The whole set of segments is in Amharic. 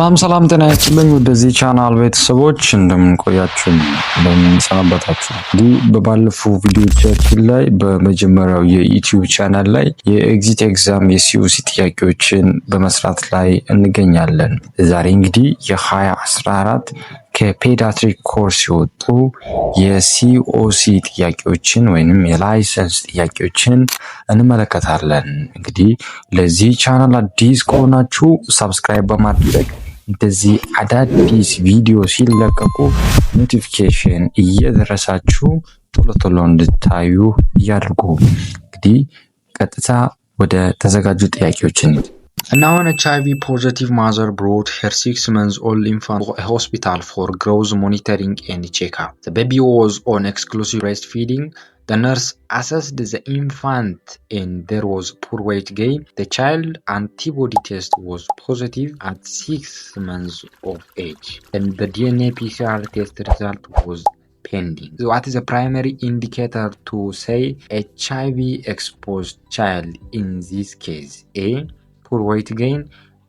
ሰላም ጤና ይስጥልኝ ወደዚህ ቻናል ቤተሰቦች እንደምን ቆያችሁ እንደምን ሰነበታችሁ። እንግዲህ በባለፈው ቪዲዮቻችን ላይ በመጀመሪያው የዩቲዩብ ቻናል ላይ የኤግዚት ኤግዛም የሲኦሲ ጥያቄዎችን በመስራት ላይ እንገኛለን። ዛሬ እንግዲህ የ2014 ከፔዲያትሪክ ኮርስ የወጡ የሲኦሲ ጥያቄዎችን ወይንም የላይሰንስ ጥያቄዎችን እንመለከታለን። እንግዲህ ለዚህ ቻናል አዲስ ከሆናችሁ ሰብስክራይብ በማድረግ እንደዚህ አዳዲስ ቪዲዮ ሲለቀቁ ኖቲፊኬሽን እየደረሳችሁ ቶሎ እንድታዩ ያድርጉ። እንግዲህ ቀጥታ ወደ ተዘጋጁ ጥያቄዎችን Now, an HIV positive mother brought her 6-month-old infant to a hospital for growth monitoring and checkup. The baby was on exclusive breastfeeding. The nurse assessed the infant and there was poor weight gain. The child antibody test was positive at 6 months of age and the DNA PCR test result was pending. So what is the primary indicator to say HIV exposed child in this case? A. Poor weight gain,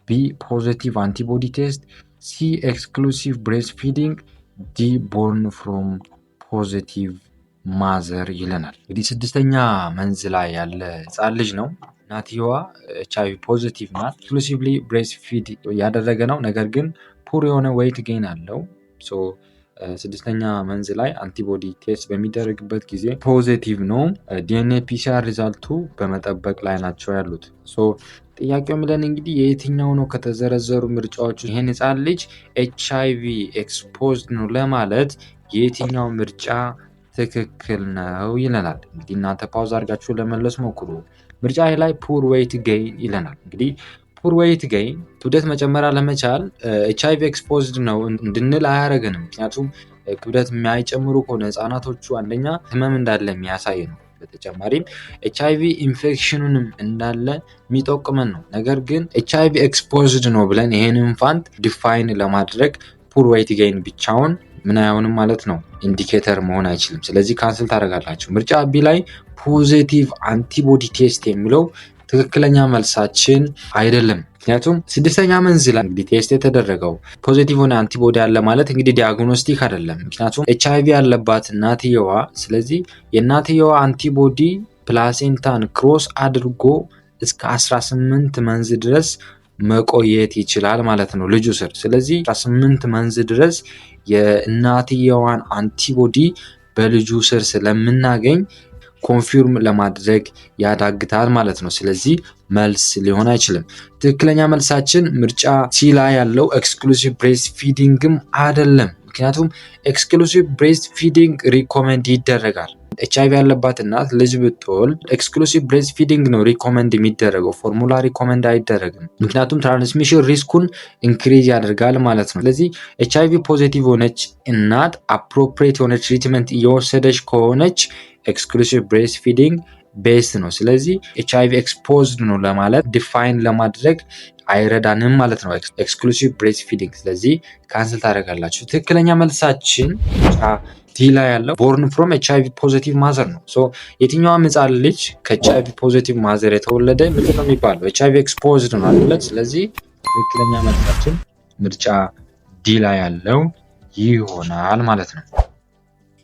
B. Positive antibody test, C. Exclusive breastfeeding, D. Born from positive mother ይለናል። እንግዲህ 6ኛ መንዝ ላይ ያለ ህጻን ልጅ ነው። እናትየዋ HIV ፖዚቲቭ ናት። ኤክስክሉሲቭሊ ብሬስትፊድ ያደረገ ነው። ነገር ግን ፑር የሆነ ዌይት ጌን አለው። 6ኛ መንዝ ላይ አንቲቦዲ ቴስት በሚደረግበት ጊዜ ፖዚቲቭ ነው። ዲኤንኤ ፒሲአር ሪዛልቱ በመጠበቅ ላይ ናቸው ያሉት። ጥያቄው የሚለን እንግዲህ የየትኛው ነው ከተዘረዘሩ ምርጫዎች ይሄን ህጻን ልጅ HIV ኤክስፖዝድ ነው ለማለት የየትኛው ምርጫ ትክክል ነው ይለናል። እንግዲህ እናንተ ፓውዝ አድርጋችሁ ለመለስ ሞክሩ። ምርጫ ላይ ፑር ዌይት ጌይን ይለናል። እንግዲህ ፑር ዌይት ጌይን ክብደት መጨመር አለመቻል HIV ኤክስፖዝድ ነው እንድንል አያደርገንም። ምክንያቱም ክብደት የማይጨምሩ ከሆነ ህጻናቶቹ አንደኛ ህመም እንዳለ የሚያሳይ ነው። በተጨማሪም HIV ኢንፌክሽኑንም እንዳለ የሚጠቁመን ነው። ነገር ግን HIV ኤክስፖዝድ ነው ብለን ይሄን ኢንፋንት ዲፋይን ለማድረግ ፑር ዌይት ጌይን ብቻውን ምን አይሆንም ማለት ነው፣ ኢንዲኬተር መሆን አይችልም። ስለዚህ ካንስል ታደርጋላችሁ። ምርጫ ቢ ላይ ፖዚቲቭ አንቲቦዲ ቴስት የሚለው ትክክለኛ መልሳችን አይደለም። ምክንያቱም 6ኛ መንዝ ላይ እንግዲህ ቴስት የተደረገው ፖዚቲቭ ሆነ አንቲቦዲ አለ ማለት እንግዲህ ዲያግኖስቲክ አይደለም። ምክንያቱም HIV ያለባት እናትየዋ፣ ስለዚህ የእናትየዋ አንቲቦዲ ፕላሴንታን ክሮስ አድርጎ እስከ 18 መንዝ ድረስ መቆየት ይችላል ማለት ነው ልጁ ስር። ስለዚህ 18 መንዝ ድረስ የእናትየዋን አንቲቦዲ በልጁ ስር ስለምናገኝ ኮንፊርም ለማድረግ ያዳግታል ማለት ነው። ስለዚህ መልስ ሊሆን አይችልም። ትክክለኛ መልሳችን ምርጫ ሲ ላይ ያለው ኤክስክሉሲቭ ብሬስት ፊዲንግም አይደለም። ምክንያቱም ኤክስክሉሲቭ ብሬስት ፊዲንግ ሪኮመንድ ይደረጋል። HIV ያለባት እናት ልጅ ብትወልድ ኤክስክሉሲቭ ብሬስት ፊዲንግ ነው ሪኮመንድ የሚደረገው፣ ፎርሙላ ሪኮመንድ አይደረግም። ምክንያቱም ትራንስሚሽን ሪስኩን ኢንክሪዝ ያደርጋል ማለት ነው። ስለዚህ HIV ፖዚቲቭ ሆነች እናት አፕሮፕሪየት የሆነ ትሪትመንት እየወሰደች ከሆነች ኤክስክሉሲቭ ብሬስት ፊዲንግ ቤስት ነው። ስለዚህ HIV ኤክስፖዝድ ነው ለማለት ዲፋይን ለማድረግ አይረዳንም ማለት ነው ኤክስክሉሲቭ ብሬስት ፊዲንግ። ስለዚህ ካንስል ታደርጋላችሁ። ትክክለኛ መልሳችን ዲ ላይ ያለው ቦርን ፍሮም HIV ፖዚቲቭ ማዘር ነው። የትኛዋ ህጻን ልጅ ከHIV ፖዚቲቭ ማዘር የተወለደ ምንድን ነው የሚባለው? HIV ኤክስፖዝድ ነው አይደል? ስለዚህ ትክክለኛ መልሳችን ምርጫ ዲ ላይ ያለው ይሆናል ማለት ነው።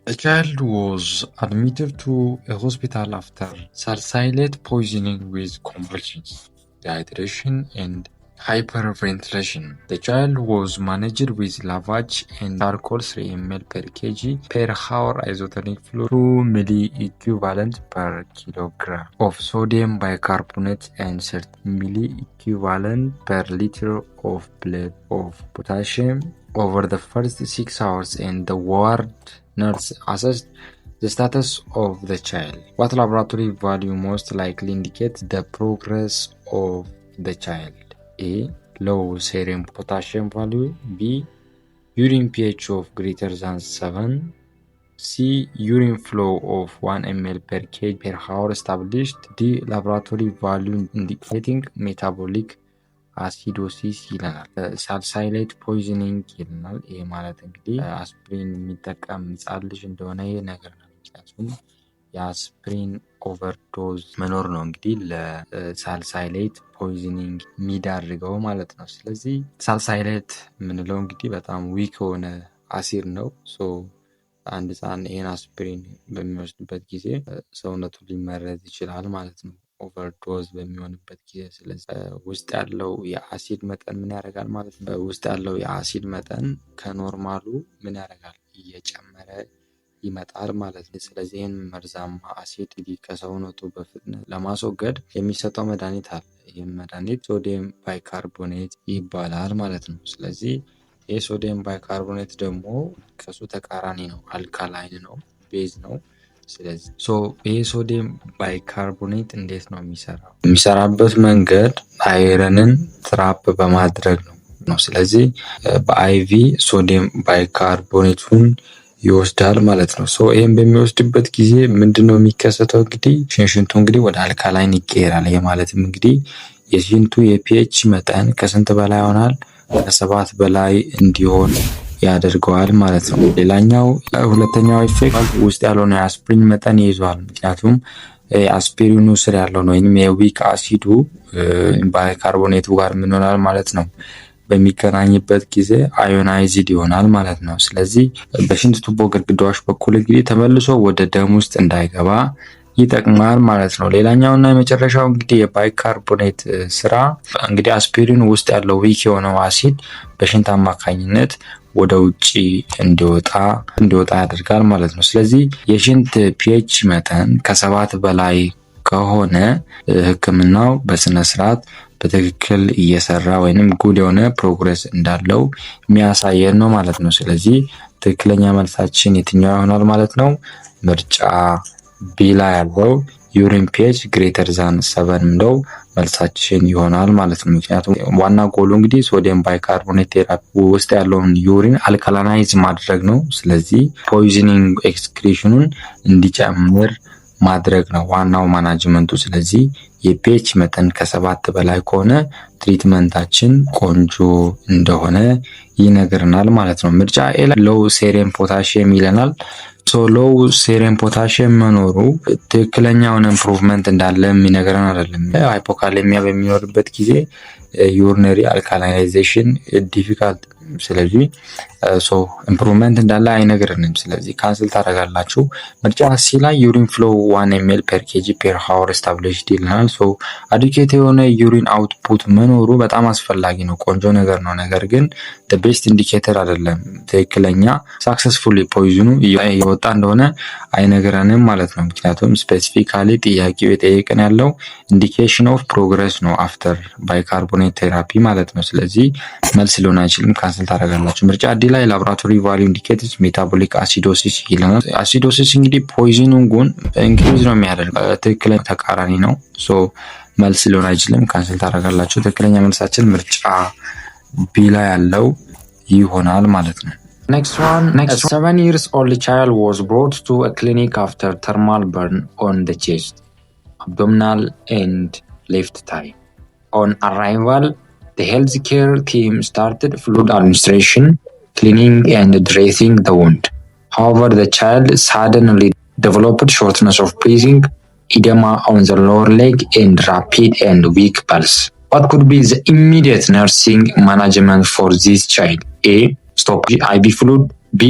A child was admitted to a hospital after salicylate poisoning with convulsions, dehydration, and hyperventilation. The child was managed with lavage and charcoal 3 ml per kg per hour isotonic fluid 2 milliequivalent per kilogram of sodium bicarbonate and 30 milliequivalent per liter of blood of potassium over the first 6 hours, and the ward nurse assessed the status of the child. What laboratory value most likely indicates the progress of the child? A. Low serum potassium value. B. Urine pH of greater than 7. C. Urine flow of 1 ml per kg per hour established. D. Laboratory value indicating metabolic አሲዶሲስ ይለናል። ሳልሳይሌት ፖይዝኒንግ ይለናል። ይሄ ማለት እንግዲህ አስፕሪን የሚጠቀም ህጻን ልጅ እንደሆነ ይሄ ነገር ነው። ምክንያቱም የአስፕሪን ኦቨርዶዝ መኖር ነው እንግዲህ ለሳልሳይሌት ፖይዝኒንግ የሚዳርገው ማለት ነው። ስለዚህ ሳልሳይሌት የምንለው እንግዲህ በጣም ዊክ የሆነ አሲድ ነው። አንድ ህፃን ይህን አስፕሪን በሚወስድበት ጊዜ ሰውነቱ ሊመረዝ ይችላል ማለት ነው ኦቨርዶዝ በሚሆንበት ጊዜ። ስለዚህ ውስጥ ያለው የአሲድ መጠን ምን ያደርጋል ማለት ነው? ውስጥ ያለው የአሲድ መጠን ከኖርማሉ ምን ያደርጋል? እየጨመረ ይመጣል ማለት ነው። ስለዚህ ይህን መርዛማ አሲድ ከሰውነቱ በፍጥነት ለማስወገድ የሚሰጠው መድኃኒት አለ። ይህም መድኃኒት ሶዲየም ባይካርቦኔት ይባላል ማለት ነው። ስለዚህ ይህ ሶዲየም ባይካርቦኔት ደግሞ ከሱ ተቃራኒ ነው፣ አልካላይን ነው፣ ቤዝ ነው። ስለዚህ ይህ ሶዲየም ባይካርቦኔት እንዴት ነው የሚሰራው? የሚሰራበት መንገድ አይረንን ትራፕ በማድረግ ነው። ስለዚህ በአይቪ ሶዲየም ባይካርቦኔቱን ይወስዳል ማለት ነው። ይህም በሚወስድበት ጊዜ ምንድነው የሚከሰተው? እንግዲህ ሽንቱ እንግዲህ ወደ አልካላይን ይቀየራል። ይህ ማለትም እንግዲህ የሽንቱ የፒኤች መጠን ከስንት በላይ ይሆናል? ከ7 በላይ እንዲሆን ያደርገዋል ማለት ነው። ሌላኛው ሁለተኛው ኢፌክት ውስጥ ያለውን የአስፕሪን መጠን ይይዟል። ምክንያቱም አስፒሪኑ ስር ያለው ነው ወይም የዊክ አሲዱ ባይካርቦኔቱ ጋር ምን ይሆናል ማለት ነው በሚገናኝበት ጊዜ አዮናይዝድ ይሆናል ማለት ነው። ስለዚህ በሽንት ቱቦ ግድግዳዎች በኩል እንግዲህ ተመልሶ ወደ ደም ውስጥ እንዳይገባ ይጠቅማል ማለት ነው። ሌላኛው እና የመጨረሻው እንግዲህ የባይካርቦኔት ስራ እንግዲህ አስፒሪን ውስጥ ያለው ዊክ የሆነው አሲድ በሽንት አማካኝነት ወደ ውጪ እንዲወጣ ያደርጋል ማለት ነው። ስለዚህ የሽንት ፒኤች መጠን ከ7 በላይ ከሆነ ሕክምናው በስነ ስርዓት በትክክል እየሰራ ወይንም ጉድ የሆነ ፕሮግረስ እንዳለው የሚያሳየን ነው ማለት ነው። ስለዚህ ትክክለኛ መልሳችን የትኛው ይሆናል ማለት ነው? ምርጫ ቢ ላይ ያለው ዩሪን ፒኤች ግሬተር ዛን 7 ምለው መልሳችን ይሆናል ማለት ነው። ምክንያቱም ዋና ጎሉ እንግዲህ ሶዲየም ባይካርቦኔት ቴራፒ ውስጥ ያለውን ዩሪን አልካላናይዝ ማድረግ ነው። ስለዚህ ፖይዝኒንግ ኤክስክሪሽኑን እንዲጨምር ማድረግ ነው ዋናው ማናጅመንቱ። ስለዚህ የፒኤች መጠን ከ7 በላይ ከሆነ ትሪትመንታችን ቆንጆ እንደሆነ ይነግረናል ማለት ነው። ምርጫ ኤ ሎው ሴሪየም ፖታሺየም ይለናል። ሎው ሴሪየም ፖታሺየም መኖሩ ትክክለኛውን ኢምፕሩቭመንት እንዳለ የሚነግረን አይደለም። ሃይፖካሌሚያ በሚኖርበት ጊዜ ዩሪነሪ አልካላይዜሽን ዲፊካልት፣ ስለዚህ ኢምፕሩቭመንት እንዳለ አይነግረንም። ስለዚህ ካንስል ታደርጋላችሁ። ምርጫ ሲ ላይ ዩሪን ፍሎ 1 ml per kg per hour established ይለናል። አዲኬት የሆነ ዩሪን አውትፑት መኖሩ በጣም አስፈላጊ ነው፣ ቆንጆ ነገር ነው። ነገር ግን ቤስት ኢንዲኬተር አይደለም። ትክክለኛ ሳክሰስፉሊ ፖይዝኑ እየወጣ እንደሆነ አይነግረንም ማለት ነው። ምክንያቱም ስፔሲፊካሊ ጥያቄው የጠየቀን ያለው ኢንዲኬሽን ኦፍ ፕሮግረስ ነው አፍተር ባይካርቦኔት ቴራፒ ማለት ነው። ስለዚህ መልስ ሊሆን አይችልም፣ ካንስል ታደርጋላችሁ። ምርጫ ዲ ላይ ላቦራቶሪ ቫልዩ ኢንዲኬትስ ሜታቦሊክ አሲዶሲስ ይለናል። አሲዶሲስ እንግዲህ ፖይዝኒንጉን ኢንክሪዝ ነው የሚያደርገው፣ ትክክለኛ ተቃራኒ ነው። መልስ ሊሆን አይችልም፣ ካንስል ታደርጋላችሁ። ትክክለኛ መልሳችን ምርጫ ቢ ላይ ያለው ይሆናል ማለት ነው። Next one. A 7 years old child was brought to a clinic after thermal burn on the chest, abdominal and left thigh. On arrival, the healthcare team started fluid administration, cleaning and dressing the wound. However, the child suddenly developed shortness of breathing, edema on the lower leg, and rapid and weak pulse. What could be the immediate nursing management for this child? A. Stop IV fluid. B.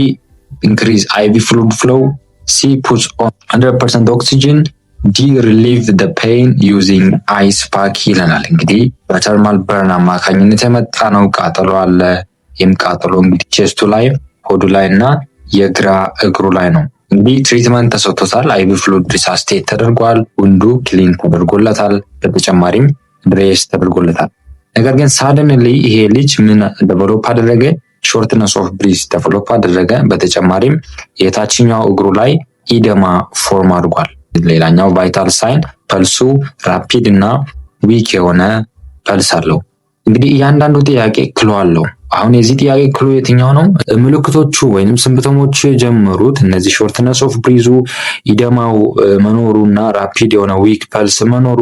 Increase IV fluid flow. C. Puts on 100% oxygen. D. Relieve the pain using ice pack ይለናል። እንግዲህ በተርማል በርን አማካኝነት የመጣ ነው። ቃጠሎ አለ። ይህም ቃጠሎ እንግዲህ ቼስቱ ላይ፣ ሆዱ ላይ እና የግራ እግሩ ላይ ነው። እንግዲህ ትሪትመንት ተሰጥቶታል። አይቪ ፍሉድ ሪሳስቴት ተደርጓል። ውንዱ ክሊን ተደርጎለታል። በተጨማሪም ድሬስ ተደርጎለታል። ነገር ግን ሳደንሊ ይሄ ልጅ ምን ዴቨሎፕ አደረገ? ሾርትነስ ኦፍ ብሪዝ ዴቨሎፕ አደረገ። በተጨማሪም የታችኛው እግሩ ላይ ኢደማ ፎርም አድርጓል። ሌላኛው ቫይታል ሳይን ፐልሱ ራፒድ እና ዊክ የሆነ ፐልስ አለው። እንግዲህ እያንዳንዱ ጥያቄ ክሎ አለው። አሁን የዚህ ጥያቄ ክሉ የትኛው ነው? ምልክቶቹ ወይንም ሲምፕተሞቹ የጀመሩት እነዚህ ሾርትነስ ኦፍ ብሪዙ፣ ኢደማው መኖሩ እና ራፒድ የሆነ ዊክ ፐልስ መኖሩ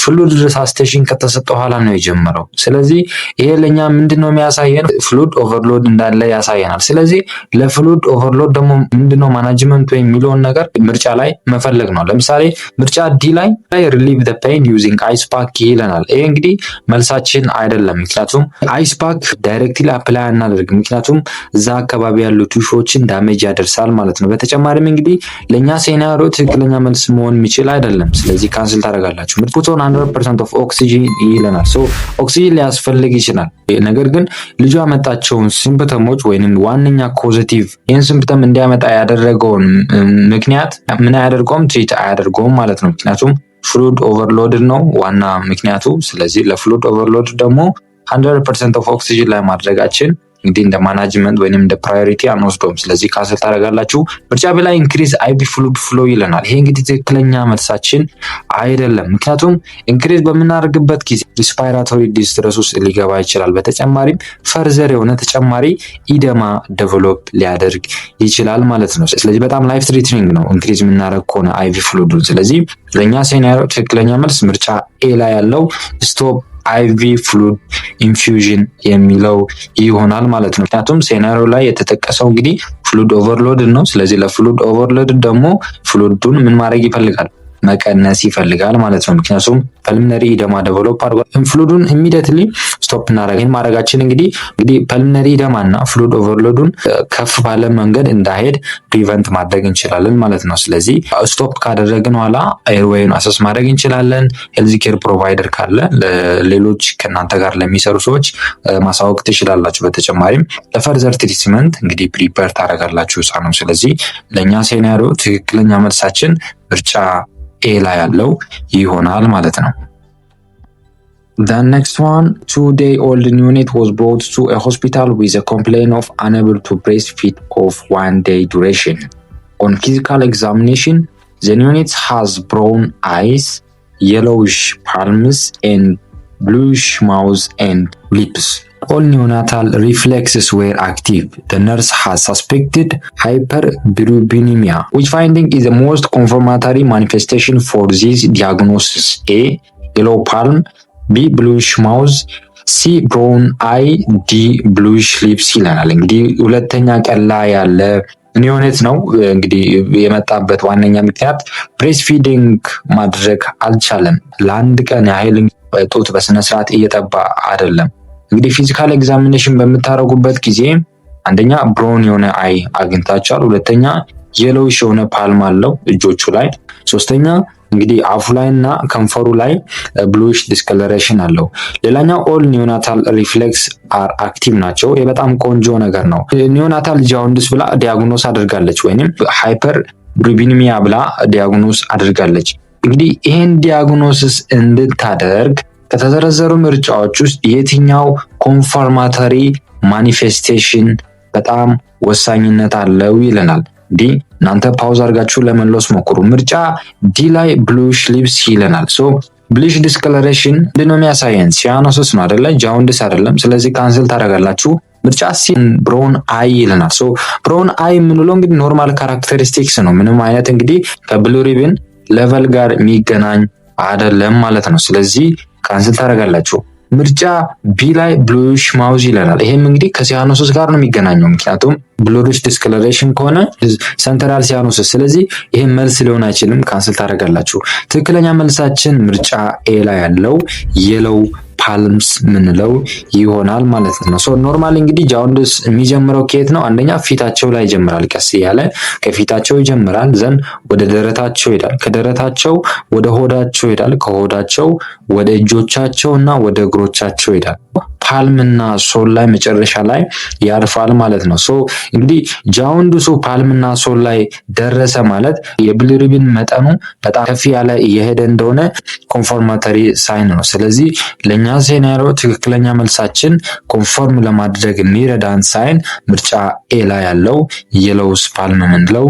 ፍሉድ ሪሳስቴሽን ከተሰጠ በኋላ ነው የጀመረው። ስለዚህ ይሄ ለኛ ምንድነው የሚያሳየን? ፍሉድ ኦቨርሎድ እንዳለ ያሳየናል። ስለዚህ ለፍሉድ ኦቨርሎድ ደግሞ ምንድነው ማናጅመንት ወይም የሚለውን ነገር ምርጫ ላይ መፈለግ ነው። ለምሳሌ ምርጫ ዲ ላይ ሪሊቭ ዘ ፔን ዩዚንግ አይስ ፓክ ይለናል። ይሄ እንግዲህ መልሳችን አይደለም። ምክንያቱም አይስ ፓክ ዳይሬክትሊ አፕላይ አናደርግ፣ ምክንያቱም እዛ አካባቢ ያሉ ቲሹዎችን ዳሜጅ ያደርሳል ማለት ነው። በተጨማሪም እንግዲህ ለኛ ሴናሪዮ ትክክለኛ መልስ መሆን የሚችል አይደለም። ስለዚህ ካንስል ታደርጋላችሁ። ፑት ኦን 100% ኦፍ ኦክሲጅን ይለናል። ሶ ኦክሲጅን ሊያስፈልግ ይችላል። ነገር ግን ልጁ ያመጣቸውን ሲምፕተሞች ወይንም ዋነኛ ኮዚቲቭ ይህን ሲምፕተም እንዲያመጣ ያደረገውን ምክንያት ምን አያደርገውም? ትሪት አያደርገውም ማለት ነው። ምክንያቱም ፍሉድ ኦቨርሎድ ነው ዋና ምክንያቱ። ስለዚህ ለፍሉድ ኦቨርሎድ ደግሞ 100% ኦፍ ኦክሲጅን ላይ ማድረጋችን እንግዲህ እንደ ማናጅመንት ወይንም እንደ ፕራዮሪቲ አንወስደውም። ስለዚህ ካንሰል ታደርጋላችሁ። ምርጫ በላይ ኢንክሪዝ አይቪ ፍሉድ ፍሎ ይለናል። ይሄ እንግዲህ ትክክለኛ መልሳችን አይደለም። ምክንያቱም ኢንክሪዝ በምናደርግበት ጊዜ ሪስፓይራቶሪ ዲስትረስ ውስጥ ሊገባ ይችላል። በተጨማሪም ፈርዘር የሆነ ተጨማሪ ኢደማ ዴቨሎፕ ሊያደርግ ይችላል ማለት ነው። ስለዚህ በጣም ላይፍ ትሪትኒንግ ነው ኢንክሪዝ የምናደርግ ከሆነ አይቪ ፍሉዱን። ስለዚህ ለኛ ሴናሪዮ ትክክለኛ መልስ ምርጫ ኤ ላይ ያለው ስቶፕ አይቪ ፍሉድ ኢንፊውዥን የሚለው ይሆናል ማለት ነው። ምክንያቱም ሴናሪዮ ላይ የተጠቀሰው እንግዲህ ፍሉድ ኦቨርሎድ ነው። ስለዚህ ለፍሉድ ኦቨርሎድ ደግሞ ፍሉዱን ምን ማድረግ ይፈልጋል? መቀነስ ይፈልጋል ማለት ነው። ምክንያቱም ፐልሚነሪ ኢደማ ዴቨሎፕ አድርጓል። ፍሉዱን ኢሚዲየትሊ ስቶፕ እናደርጋለን። ማድረጋችን እንግዲህ ፐልሚነሪ ኢደማ እና ፍሉድ ኦቨርሎዱን ከፍ ባለ መንገድ እንዳይሄድ ፕሪቨንት ማድረግ እንችላለን ማለት ነው። ስለዚህ ስቶፕ ካደረግን ኋላ ኤርዌይን አሰስ ማድረግ እንችላለን። ሄልዝ ኬር ፕሮቫይደር ካለ ሌሎች ከእናንተ ጋር ለሚሰሩ ሰዎች ማሳወቅ ትችላላችሁ። በተጨማሪም ለፈርዘር ትሪትመንት እንግዲህ ፕሪፔር ታደርጋላችሁ ህፃኑ። ስለዚህ ለእኛ ሴናሪዮ ትክክለኛ መልሳችን ምርጫ ኤ ላይ ያለው ይሆናል ማለት ነው። The next one, 2-day-old neonate was brought to a hospital with a complaint of unable to breastfeed of 1 day duration. On physical examination, the neonate has brown eyes, yellowish palms, and bluish mouth and lips. All neonatal reflexes were active. The nurse has suspected hyperbilirubinemia, which finding is the most confirmatory manifestation for this diagnosis. A. Yellow palm, B. Bluish mouth, C. Brown eye, D. Bluish lips ይለናል። እንግዲህ ሁለተኛ ቀን ላይ ያለ ኒዮኔት ነው። እንግዲህ የመጣበት ዋነኛ ምክንያት ብሬስት ፊዲንግ ማድረግ አልቻለም። ለአንድ ቀን ያህል ጡት በስነ ስርዓት እየጠባ አይደለም። እንግዲህ ፊዚካል ኤግዛሚኔሽን በምታደርጉበት ጊዜ አንደኛ ብሮን የሆነ አይ አግኝታችኋል፣ ሁለተኛ የሎዊሽ የሆነ ፓልም አለው እጆቹ ላይ፣ ሶስተኛ እንግዲህ አፉ ላይ እና ከንፈሩ ላይ ብሉዊሽ ዲስከለሬሽን አለው። ሌላኛው ኦል ኒዮናታል ሪፍሌክስ አር አክቲቭ ናቸው። ይህ በጣም ቆንጆ ነገር ነው። ኒዮናታል ጃውንዲስ ብላ ዲያግኖስ አድርጋለች፣ ወይንም ሃይፐር ብሊሩቢኒሚያ ብላ ዲያግኖስ አድርጋለች። እንግዲህ ይህን ዲያግኖሲስ እንድታደርግ ከተዘረዘሩ ምርጫዎች ውስጥ የትኛው ኮንፈርማተሪ ማኒፌስቴሽን በጣም ወሳኝነት አለው ይለናል። እንዲህ እናንተ ፓውዝ አድርጋችሁ ለመለስ ሞክሩ። ምርጫ ዲ ላይ ብሉሽ ሊፕስ ይለናል። ሶ ብሉሽ ዲስከለሬሽን ምንድነው የሚያሳየን? ሲያኖሲስ ነው አይደለ? ጃውንዲስ አይደለም። ስለዚህ ካንስል ታደርጋላችሁ። ምርጫ ሲ ብሮን አይ ይለናል። ሶ ብሮን አይ የምንለው እንግዲህ ኖርማል ካራክተሪስቲክስ ነው። ምንም አይነት እንግዲህ ከብሊሩቢን ሌቨል ጋር የሚገናኝ አይደለም ማለት ነው። ስለዚህ ካንስል ታደርጋላችሁ። ምርጫ ቢ ላይ ብሉዊሽ ማውዝ ይለናል። ይሄም እንግዲህ ከሲያኖሲስ ጋር ነው የሚገናኘው፣ ምክንያቱም ብሉዊሽ ዲስከለሬሽን ከሆነ ሰንትራል ሲያኖሲስ። ስለዚህ ይሄም መልስ ሊሆን አይችልም፣ ካንስል ታደርጋላችሁ። ትክክለኛ መልሳችን ምርጫ ኤ ላይ ያለው የሎው ፓልምስ ምንለው ይሆናል ማለት ነው። ሶ ኖርማሊ እንግዲህ ጃውንዲስ የሚጀምረው ከየት ነው? አንደኛ ፊታቸው ላይ ይጀምራል። ቀስ እያለ ከፊታቸው ይጀምራል፣ ዘን ወደ ደረታቸው ይሄዳል፣ ከደረታቸው ወደ ሆዳቸው ይሄዳል፣ ከሆዳቸው ወደ እጆቻቸው እና ወደ እግሮቻቸው ይሄዳል። ፓልምና ሶል ላይ መጨረሻ ላይ ያርፋል ማለት ነው። ሶ እንግዲህ ጃውንዲሱ ፓልምና ሶል ላይ ደረሰ ማለት የብሊሩቢን መጠኑ በጣም ከፍ ያለ እየሄደ እንደሆነ ኮንፎርማተሪ ሳይን ነው። ስለዚህ ለኛ ሴናሪዮ ትክክለኛ መልሳችን ኮንፎርም ለማድረግ የሚረዳን ሳይን ምርጫ ኤ ላይ ያለው የሎውስ ፓልም ምንለው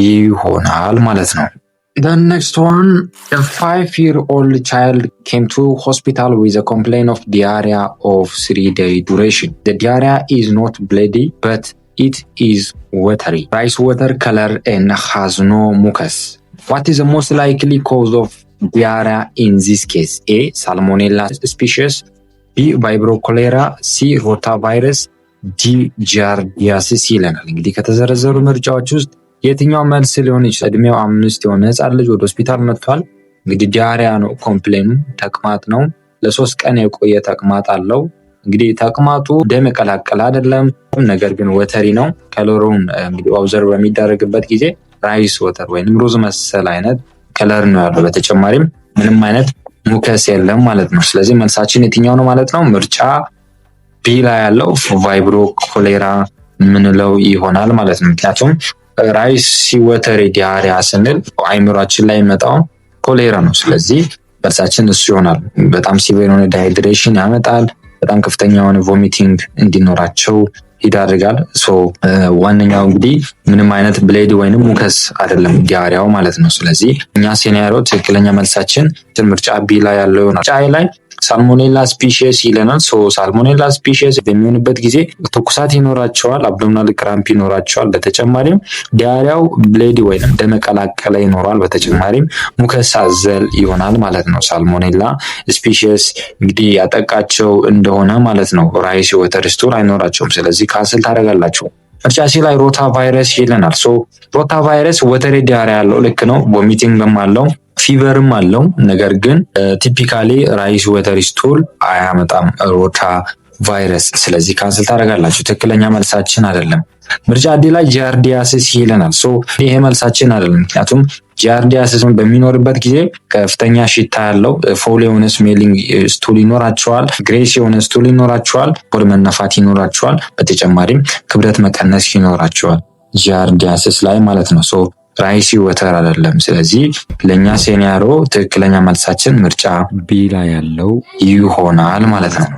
ይሆናል ማለት ነው። The next one, a 5-year-old child came to hospital with a complaint of diarrhea of 3-day duration. The diarrhea is not bloody, but it is watery, rice water color, and has no mucus. What is the most likely cause of diarrhea in this case? A. Salmonella species, B. Vibrio cholera, C. rotavirus, D. giardiasis ይለናል። እንግዲህ ከተዘረዘሩ ምርጫዎች ውስጥ የትኛው መልስ ሊሆን ይችላል? እድሜው 5 የሆነ ህፃን ልጅ ወደ ሆስፒታል መጥቷል። እንግዲህ ዲያሪያ ነው ኮምፕሌኑ፣ ተቅማጥ ነው። ለ3 ቀን የቆየ ተቅማጥ አለው። እንግዲህ ተቅማጡ ደም የቀላቀለ አይደለም፣ ነገር ግን ወተሪ ነው። ከለሩን እንግዲህ ኦብዘርቭ በሚደረግበት ጊዜ ራይስ ወተር ወይንም ሩዝ መሰል አይነት ከለር ነው ያለው። በተጨማሪም ምንም አይነት ሙከስ የለም ማለት ነው። ስለዚህ መልሳችን የትኛው ነው ማለት ነው? ምርጫ ቢ ላይ ያለው ቫይብሮ ኮሌራ ምንለው ይሆናል ማለት ነው። ምክንያቱም ራይስ ወተሪ ዲያሪያ ስንል አይምሯችን ላይ መጣው ኮሌራ ነው። ስለዚህ መልሳችን እሱ ይሆናል። በጣም ሲቪር የሆነ ዳይሃይድሬሽን ያመጣል። በጣም ከፍተኛ የሆነ ቮሚቲንግ እንዲኖራቸው ይዳርጋል። ዋነኛው እንግዲህ ምንም አይነት ብሌድ ወይንም ሙከስ አይደለም ዲያሪያው ማለት ነው። ስለዚህ እኛ ሴናሪዮ ትክክለኛ መልሳችን ምርጫ ቢ ላይ ያለው ይሆናል። ምርጫ ላይ ሳልሞኔላ ስፒሺስ ይለናል። ሳልሞኔላ ስፒሺስ በሚሆንበት ጊዜ ትኩሳት ይኖራቸዋል፣ አብዶሚናል ክራምፕ ይኖራቸዋል። በተጨማሪም ዲያሪያው ብሌድ ወይንም ደም ቀላቀለ ይኖራል። በተጨማሪም ሙከስ አዘል ይሆናል ማለት ነው። ሳልሞኔላ ስፒሺስ እንግዲህ ያጠቃቸው እንደሆነ ማለት ነው ራይስ ወተር ስቶል አይኖራቸውም። ስለዚህ ካንሰል ታደርጋላችሁ። ምርጫ ሲ ላይ ሮታ ቫይረስ ይለናል። ሮታ ቫይረስ ወተሪ ዲያሪያ ያለው ልክ ነው። ቮሚቲንግም አለው፣ ፊቨርም አለው። ነገር ግን ቲፒካሊ ራይስ ወተር ስቱል አያመጣም ሮታ ቫይረስ። ስለዚህ ካንስል ታደርጋላችሁ። ትክክለኛ መልሳችን አይደለም። ምርጫ ዲ ላይ ጂአርዲያሲስ ይለናል። ይሄ መልሳችን አይደለም። ምክንያቱም ጂአርዲያሲስ በሚኖርበት ጊዜ ከፍተኛ ሽታ ያለው ፎል የሆነ ስሜሊንግ ስቱል ይኖራቸዋል፣ ግሬስ የሆነ ስቱል ይኖራቸዋል፣ ሆድ መነፋት ይኖራቸዋል። በተጨማሪም ክብደት መቀነስ ይኖራቸዋል ጂአርዲያሲስ ላይ ማለት ነው። ራይሲ ወተር አይደለም። ስለዚህ ለኛ ሴናሪዮ ትክክለኛ መልሳችን ምርጫ ቢ ላይ ያለው ይሆናል ማለት ነው።